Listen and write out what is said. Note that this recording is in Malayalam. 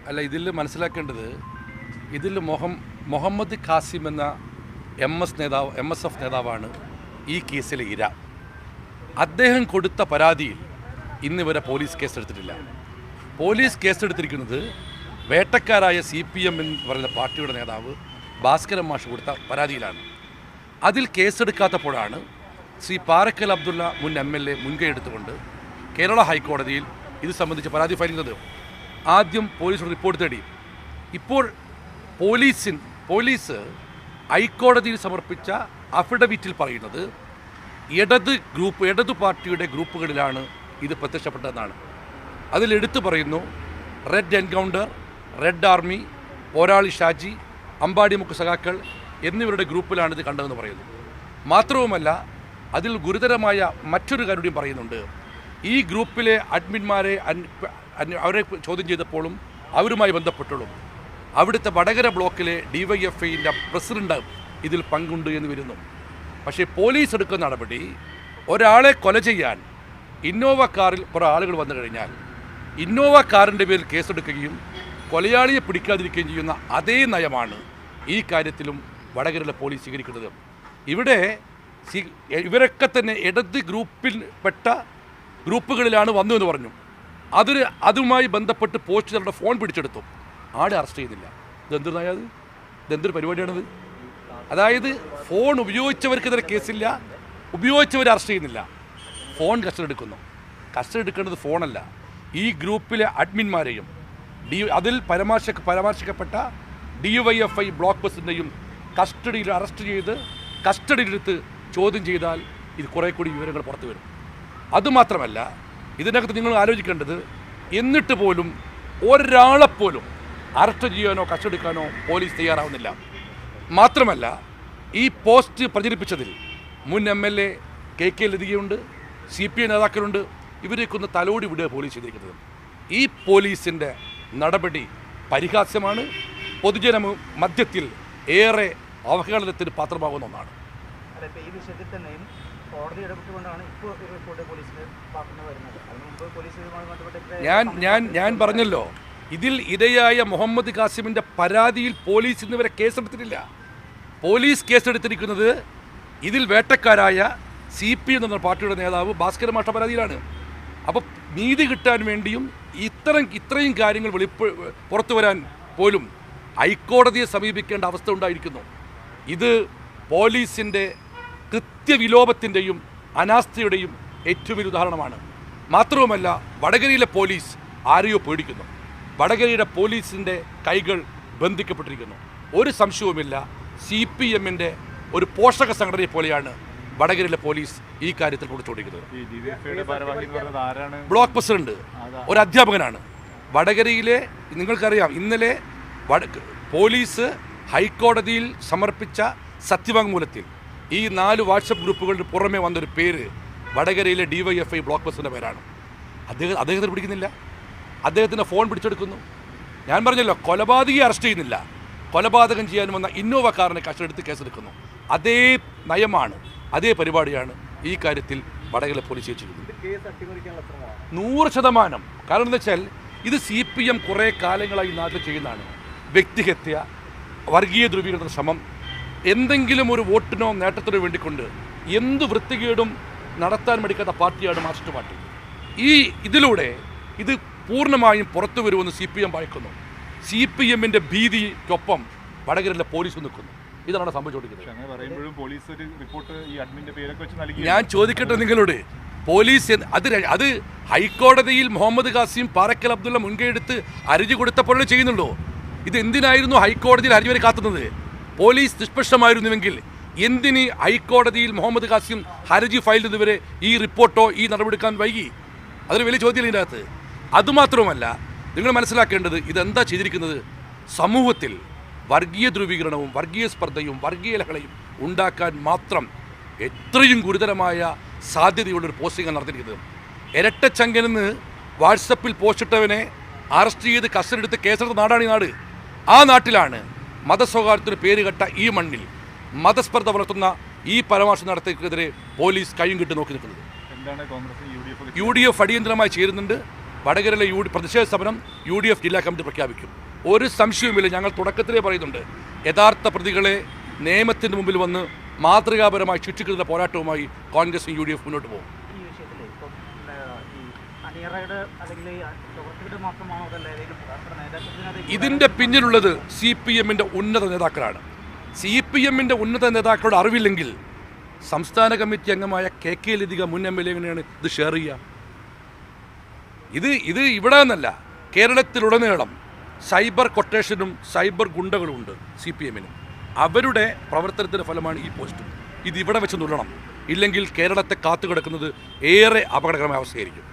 അല്ല, ഇതിൽ മനസ്സിലാക്കേണ്ടത് ഇതിൽ മുഹമ്മദ് ഖാസിം എന്ന MSF നേതാവാണ് ഈ കേസിലെ ഇര. അദ്ദേഹം കൊടുത്ത പരാതിയിൽ ഇന്ന് വരെ പോലീസ് കേസെടുത്തിട്ടില്ല. പോലീസ് കേസെടുത്തിരിക്കുന്നത് വേട്ടക്കാരായ CPM എന്ന് പറയുന്ന പാർട്ടിയുടെ നേതാവ് ഭാസ്കരൻ മാഷ് കൊടുത്ത പരാതിയിലാണ്. അതിൽ കേസെടുക്കാത്തപ്പോഴാണ് ശ്രീ പാറക്കൽ അബ്ദുള്ള മുൻ MLA മുൻകൈ എടുത്തുകൊണ്ട് കേരള ഹൈക്കോടതിയിൽ ഇത് സംബന്ധിച്ച് പരാതി ഫയൽ ചെയ്തത്. ആദ്യം പോലീസ് റിപ്പോർട്ട് തേടി. ഇപ്പോൾ പോലീസ് ഹൈക്കോടതിയിൽ സമർപ്പിച്ച അഫിഡവിറ്റിൽ പറയുന്നത് ഇടതു പാർട്ടിയുടെ ഗ്രൂപ്പുകളിലാണ് ഇത് പ്രത്യക്ഷപ്പെട്ടതെന്നാണ്. അതിലെടുത്തു പറയുന്നു റെഡ് എൻകൗണ്ടർ, റെഡ് ആർമി, പോരാളി ഷാജി, അമ്പാടിമുക്ക് സഖാക്കൾ എന്നിവരുടെ ഗ്രൂപ്പിലാണ് ഇത് കണ്ടതെന്ന് പറയുന്നു. മാത്രവുമല്ല, അതിൽ ഗുരുതരമായ മറ്റൊരു കാര്യവും പറയുന്നുണ്ട്. ഈ ഗ്രൂപ്പിലെ അഡ്മിന്മാരെ അവരെ ചോദ്യം ചെയ്തപ്പോഴും അവരുമായി ബന്ധപ്പെട്ടുള്ളൂ അവിടുത്തെ വടകര ബ്ലോക്കിലെ DYFIൻ്റെ പ്രസിഡന്റ് ഇതിൽ പങ്കുണ്ട് എന്ന് വരുന്നു. പക്ഷേ പോലീസ് എടുക്കുന്ന നടപടി, ഒരാളെ കൊല ചെയ്യാൻ ഇന്നോവ കാറിൽ കുറേ ആളുകൾ വന്നു കഴിഞ്ഞാൽ ഇന്നോവ കാറിൻ്റെ പേരിൽ കേസെടുക്കുകയും കൊലയാളിയെ പിടിക്കാതിരിക്കുകയും ചെയ്യുന്ന അതേ നയമാണ് ഈ കാര്യത്തിലും വടകരയിലെ പോലീസ് സ്വീകരിക്കുന്നത്. ഇവിടെ ഇവരൊക്കെ തന്നെ ഇടത് ഗ്രൂപ്പിൽപ്പെട്ട ഗ്രൂപ്പുകളിലാണ് വന്നു എന്ന് പറഞ്ഞു. അതുമായി ബന്ധപ്പെട്ട് പോസ്റ്റുകാരുടെ ഫോൺ പിടിച്ചെടുത്തു. ആടെ അറസ്റ്റ് ചെയ്യുന്നില്ല. ഇതെന്തൊരു നയത്? ഇതെന്തൊരു പരിപാടിയാണിത്? അതായത് ഫോൺ ഉപയോഗിച്ചവർക്കെതിരെ കേസില്ല, ഉപയോഗിച്ചവർ അറസ്റ്റ് ചെയ്യുന്നില്ല, ഫോൺ കസ്റ്റഡി എടുക്കുന്നു. കസ്റ്റഡി എടുക്കേണ്ടത് ഫോണല്ല, ഈ ഗ്രൂപ്പിലെ അഡ്മിന്മാരെയും അതിൽ പരാമർശിക്കപ്പെട്ട DYFI ബ്ലോക്ക് പ്രസിഡന്റിനെയും കസ്റ്റഡിയിൽ അറസ്റ്റ് ചെയ്ത് കസ്റ്റഡിയിലെടുത്ത് ചോദ്യം ചെയ്താൽ ഇത് കുറേ കൂടി വിവരങ്ങൾ പുറത്തു വരും. അതുമാത്രമല്ല, ഇതിനകത്ത് നിങ്ങൾ ആലോചിക്കേണ്ടത്, എന്നിട്ട് പോലും ഒരാളെപ്പോലും അറസ്റ്റ് ചെയ്യാനോ കസ്റ്റഡിക്കാനോ പോലീസ് തയ്യാറാവുന്നില്ല. മാത്രമല്ല, ഈ പോസ്റ്റ് പ്രചരിപ്പിച്ചതിൽ മുൻ MLA KK ലതികയുണ്ട്, CPI നേതാക്കളുണ്ട്. ഇവരെക്കൊന്ന് തലോടി വിടുക പോലീസ് ചെയ്തിരിക്കുന്നത്. ഈ പോലീസിൻ്റെ നടപടി പരിഹാസ്യമാണ്. പൊതുജന മധ്യത്തിൽ ഏറെ അവഹേളനത്തിന് പാത്രമാകുന്ന ഒന്നാണ്. ഈ വിഷയത്തിൽ തന്നെയും കോടതി ഇടപെട്ടുകൊണ്ടാണ് ഇപ്പോൾ റിപ്പോർട്ട് പോലീസിന് വരുന്നത്. അതിന് മുമ്പ് പോലീസ് ഞാൻ പറഞ്ഞല്ലോ, ഇതിൽ ഇരയായ മുഹമ്മദ് ഖാസിമിൻ്റെ പരാതിയിൽ പോലീസ് ഇന്ന് വരെ കേസെടുത്തിട്ടില്ല. പോലീസ് കേസെടുത്തിരിക്കുന്നത് ഇതിൽ വേട്ടക്കാരായ CPM എന്ന പാർട്ടിയുടെ നേതാവ് ഭാസ്കരൻ മാഷ പരാതിയിലാണ്. അപ്പോൾ നീതി കിട്ടാൻ വേണ്ടിയും ഇത്രയും കാര്യങ്ങൾ പുറത്തു വരാൻ പോലും ഹൈക്കോടതിയെ സമീപിക്കേണ്ട അവസ്ഥ ഉണ്ടായിരിക്കുന്നു. ഇത് പോലീസിൻ്റെ കൃത്യവിലോപത്തിൻ്റെയും അനാസ്ഥയുടെയും ഏറ്റവും വലിയ ഉദാഹരണമാണ്. മാത്രവുമല്ല, വടകരയിലെ പോലീസ് ആരെയോ പേടിക്കുന്നു. വടകരയുടെ പോലീസിൻ്റെ കൈകൾ ബന്ധിക്കപ്പെട്ടിരിക്കുന്നു. ഒരു സംശയവുമില്ല, CPMൻ്റെ ഒരു പോഷക സംഘടനയെ പോലെയാണ് വടകരയിലെ പോലീസ് ഈ കാര്യത്തിൽ കൊടുത്തുകൊണ്ടിരിക്കുന്നത്. ബ്ലോക്ക് പ്രസിഡന്റ് ഒരു അധ്യാപകനാണ്. വടകരയിലെ നിങ്ങൾക്കറിയാം, ഇന്നലെ പോലീസ് ഹൈക്കോടതിയിൽ സമർപ്പിച്ച സത്യവാങ്മൂലത്തിൽ ഈ 4 വാട്സപ്പ് ഗ്രൂപ്പുകളുടെ പുറമെ വന്നൊരു പേര് വടകരയിലെ DYFI ബ്ലോക്ക് പ്രസിഡന്റ് പേരാണ്. അദ്ദേഹത്തിന് പിടിക്കുന്നില്ല, അദ്ദേഹത്തിൻ്റെ ഫോൺ പിടിച്ചെടുക്കുന്നു. ഞാൻ പറഞ്ഞല്ലോ, കൊലപാതകയെ അറസ്റ്റ് ചെയ്യുന്നില്ല, കൊലപാതകം ചെയ്യാൻ വന്ന ഇന്നോവ കാറിനെ കസ്റ്റഡിയെടുത്ത് കേസെടുക്കുന്നു. അതേ നയമാണ്, അതേ പരിപാടിയാണ് ഈ കാര്യത്തിൽ വടകര പോലീസ് ചെയ്തിരിക്കുന്നത്. 100%. കാരണം എന്താ വെച്ചാൽ, ഇത് CPM കുറേ കാലങ്ങളായി നാട്ടിൽ ചെയ്യുന്നതാണ്. വ്യക്തിഹത്യ, വർഗീയ ധ്രുവീകരണ ശ്രമം, എന്തെങ്കിലും ഒരു വോട്ടിനോ നേട്ടത്തിനോ വേണ്ടിക്കൊണ്ട് എന്ത് വൃത്തികേടും നടത്താൻ മടിക്കാത്ത പാർട്ടിയാണ് മാർക്സിസ്റ്റ് പാർട്ടി. ഇതിലൂടെ ഇത് പൂർണ്ണമായും പുറത്തു വരുമെന്ന് CPM ഭയക്കുന്നു. CPMൻ്റെ ഭീതിക്കൊപ്പം വടകരയിലെ പോലീസ് നിൽക്കുന്നു. ഇതാണ് സംഭവിച്ചുകൊണ്ടിരിക്കുന്നത്. ഞാൻ ചോദിക്കട്ടെ നിങ്ങളോട്, പോലീസ് അത് ഹൈക്കോടതിയിൽ മുഹമ്മദ് ഖാസിം പാറക്കൽ അബ്ദുള്ള മുൻകൈ എടുത്ത് ഹർജി കൊടുത്തപ്പോഴേ ചെയ്യുന്നുള്ളൂ. ഇത് എന്തിനായിരുന്നു ഹൈക്കോടതിയിൽ ഹർജി വരെ കാത്തുന്നത്? പോലീസ് നിഷ്പക്ഷമായിരുന്നുവെങ്കിൽ എന്തിന് ഹൈക്കോടതിയിൽ മുഹമ്മദ് ഖാസിം ഹർജി ഫയൽ ചെയ്തവരെ ഈ റിപ്പോർട്ടോ ഈ നടപടിയെടുക്കാൻ വൈകി? അതൊരു വലിയ ചോദ്യം ഇതിൻ്റെ അകത്ത്. അതുമാത്രമല്ല, നിങ്ങൾ മനസ്സിലാക്കേണ്ടത്, ഇതെന്താ ചെയ്തിരിക്കുന്നത്? സമൂഹത്തിൽ വർഗീയ ധ്രുവീകരണവും വർഗീയ സ്പർദ്ധയും വർഗീയ ലഹളയും ഉണ്ടാക്കാൻ മാത്രം എത്രയും ഗുരുതരമായ സാധ്യതയുള്ളൊരു പോസ്റ്റിംഗാണ് നടത്തിയിരിക്കുന്നത്. ഇരട്ടച്ചങ്കനെന്ന് വാട്സപ്പിൽ പോസ്റ്റിട്ടവനെ അറസ്റ്റ് ചെയ്ത് കസ്റ്റഡി എടുത്ത് കേസെടുത്ത നാടാണ് ഈ നാട്. ആ നാട്ടിലാണ് മതസ്വകാര്യത്തിന് പേരുകെട്ട ഈ മണ്ണിൽ മതസ്പർദ്ധ വളർത്തുന്ന ഈ പരാമർശം നടത്തിയതിനെതിരെ പോലീസ് കയ്യും കിട്ടി നോക്കി നിൽക്കുന്നത്. UDF അടിയന്തരമായി ചേരുന്നുണ്ട്. വടകരയിലെ പ്രതിഷേധ സമരം UDF ജില്ലാ കമ്മിറ്റി പ്രഖ്യാപിക്കും. ഒരു സംശയവുമില്ല. ഞങ്ങൾ തുടക്കത്തിലേ പറയുന്നുണ്ട്, യഥാർത്ഥ പ്രതികളെ നിയമത്തിന് മുമ്പിൽ വന്ന് മാതൃകാപരമായി ശിക്ഷിക്കുന്ന പോരാട്ടവുമായി കോൺഗ്രസും UDF മുന്നോട്ട് പോകും. ഈ വിഷയത്തിൽ ഇപ്പം ഈ അണിയറയുടെ അല്ലെങ്കിൽ പ്രവർത്തകരുടെ മാത്രമാണോ അതല്ല ഏതെങ്കിലും നേതാക്കൾ? ഇതിൻ്റെ പിന്നിലുള്ളത് CPMൻ്റെ ഉന്നത നേതാക്കളാണ്. CPMൻ്റെ ഉന്നത നേതാക്കളുടെ അറിവില്ലെങ്കിൽ സംസ്ഥാന കമ്മിറ്റി അംഗമായ KK ലതിക മുൻ MLA എങ്ങനെയാണ് ഇത് ഷെയർ ചെയ്യുക? ഇത് ഇവിടെ നിന്നല്ല, കേരളത്തിലുടനീളം സൈബർ കൊട്ടേഷനും സൈബർ ഗുണ്ടകളും ഉണ്ട് CPMന്. അവരുടെ പ്രവർത്തനത്തിൻ്റെ ഫലമാണ് ഈ പോസ്റ്റ്. ഇത് ഇവിടെ വെച്ച് നുള്ളണം, ഇല്ലെങ്കിൽ കേരളത്തെ കാത്തുകിടക്കുന്നത് ഏറെ അപകടകരമായ അവസ്ഥയായിരിക്കും.